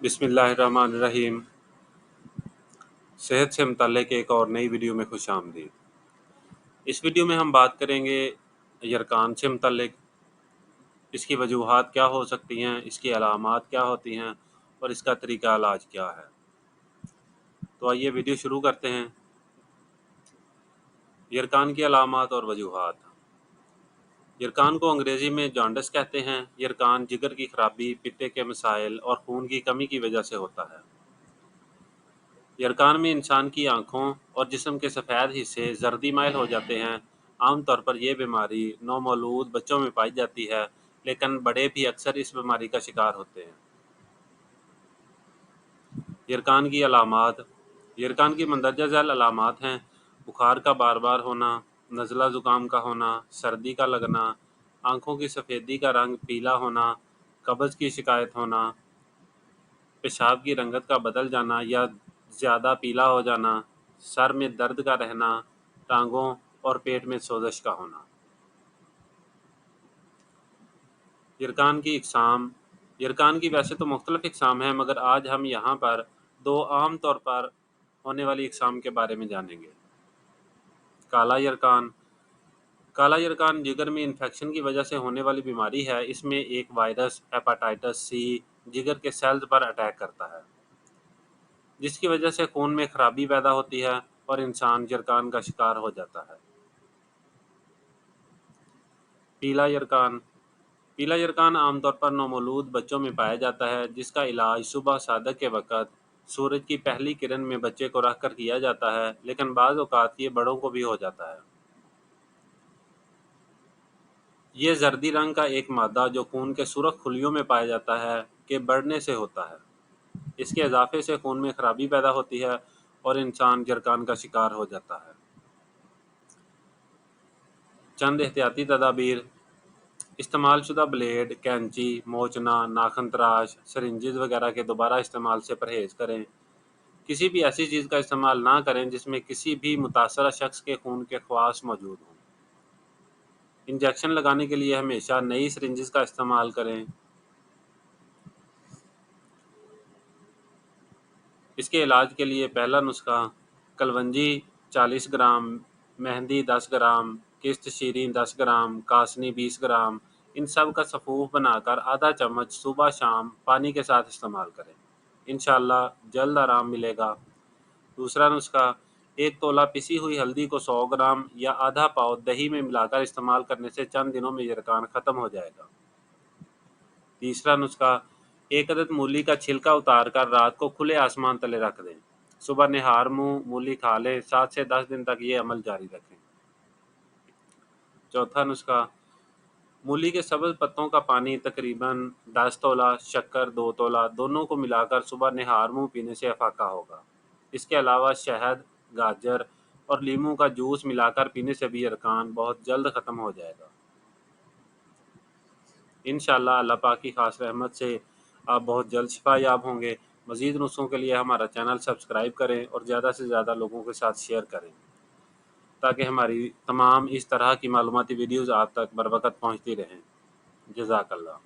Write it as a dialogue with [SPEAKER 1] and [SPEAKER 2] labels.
[SPEAKER 1] बिस्मिल्लाहिर्रहमानिर्रहीम। सेहत से मुतल्लिक़ एक और नई वीडियो में खुश आमदीद। इस वीडियो में हम बात करेंगे यरकान से मुतल्लिक़, इसकी वजूहात क्या हो सकती हैं, इसकी अलामात क्या होती हैं और इसका तरीका इलाज क्या है। तो आइए वीडियो शुरू करते हैं। यरकान की अलामात और वजूहात। यरकान को अंग्रेज़ी में जॉन्डिस कहते हैं। यरकान जिगर की खराबी, पित्ते के मसाइल और खून की कमी की वजह से होता है। यरकान में इंसान की आँखों और जिस्म के सफ़ेद हिस्से जर्दी माइल हो जाते हैं। आमतौर पर यह बीमारी नौमौलूद बच्चों में पाई जाती है, लेकिन बड़े भी अक्सर इस बीमारी का शिकार होते हैं। यरकान की अलामात। यरकान की मंदरजा झैल अलामात हैं: बुखार का बार बार होना, नज़ला ज़ुकाम का होना, सर्दी का लगना, आँखों की सफ़ेदी का रंग पीला होना, कब्ज़ की शिकायत होना, पेशाब की रंगत का बदल जाना या ज़्यादा पीला हो जाना, सर में दर्द का रहना, टांगों और पेट में सोजश का होना। यरकान की इकसाम। यरकान की वैसे तो मुख्तलिफ इकसाम हैं, मगर आज हम यहाँ पर दो आम तौर पर होने वाली इकसाम के बारे में जानेंगे। काला यरकान। काला यरकान जिगर में इन्फेक्शन की वजह से होने वाली बीमारी है। इसमें एक वायरस हेपाटाइटिस सी जिगर के सेल्स पर अटैक करता है, जिसकी वजह से खून में खराबी पैदा होती है और इंसान यरकान का शिकार हो जाता है। पीला यरकान। पीला यरकान आमतौर पर नौमौलूद बच्चों में पाया जाता है, जिसका इलाज सुबह सादक के वक़्त सूरज की पहली किरण में बच्चे को रख कर किया जाता है, लेकिन बाज़ औक़ात ये बड़ों को भी हो जाता है। ये जर्दी रंग का एक मादा जो खून के सुर्ख खुलियों में पाया जाता है के बढ़ने से होता है। इसके इजाफे से खून में खराबी पैदा होती है और इंसान यरकान का शिकार हो जाता है। चंद एहतियाती तदाबीर। इस्तेमाल शुदा ब्लेड, कैंची, मोचना, नाखन तराश, सरिंजेस वगैरह के दोबारा इस्तेमाल से परहेज़ करें। किसी भी ऐसी चीज़ का इस्तेमाल ना करें जिसमें किसी भी मुतासरा शख्स के खून के ख़वास मौजूद हों। इंजेक्शन लगाने के लिए हमेशा नई सरिंजेस का इस्तेमाल करें। इसके इलाज के लिए पहला नुस्खा: कलवंजी 40 ग्राम, मेहंदी 10 ग्राम, किश्त शीरीन 10 ग्राम, कासनी 20 ग्राम, इन सब का सफ़ूफ बनाकर आधा चम्मच सुबह शाम पानी के साथ इस्तेमाल करें। इंशाअल्लाह जल्द आराम मिलेगा। दूसरा नुस्खा: 1 तोला पिसी हुई हल्दी को 100 ग्राम या आधा पाव दही में मिलाकर इस्तेमाल करने से चंद दिनों में यरकान ख़त्म हो जाएगा। तीसरा नुस्खा: 1 अदद मूली का छिलका उतार कर रात को खुले आसमान तले रख दें। सुबह निहार मुँह मूली खा लें। 7 से 10 दिन तक ये अमल जारी रखें। चौथा नुस्खा: मूली के सब्ज़ पत्तों का पानी तकरीबन 10 तोला, शक्कर 2 तोला दोनों को मिलाकर सुबह निहार मुँह पीने से अफाका होगा। इसके अलावा शहद, गाजर और लीमू का जूस मिलाकर पीने से भी यरकान बहुत जल्द ख़त्म हो जाएगा। इंशाअल्लाह अल्लाह पाक की ख़ास रहमत से आप बहुत जल्द शिफा याब होंगे। मज़ीद नुस्ख़ों के लिए हमारा चैनल सब्सक्राइब करें और ज़्यादा से ज़्यादा लोगों के साथ शेयर करें, ताकि हमारी तमाम इस तरह की मालूमाती वीडियोज़ आप तक बर वक़्त पहुँचती रहें। जज़ाकल्लाह।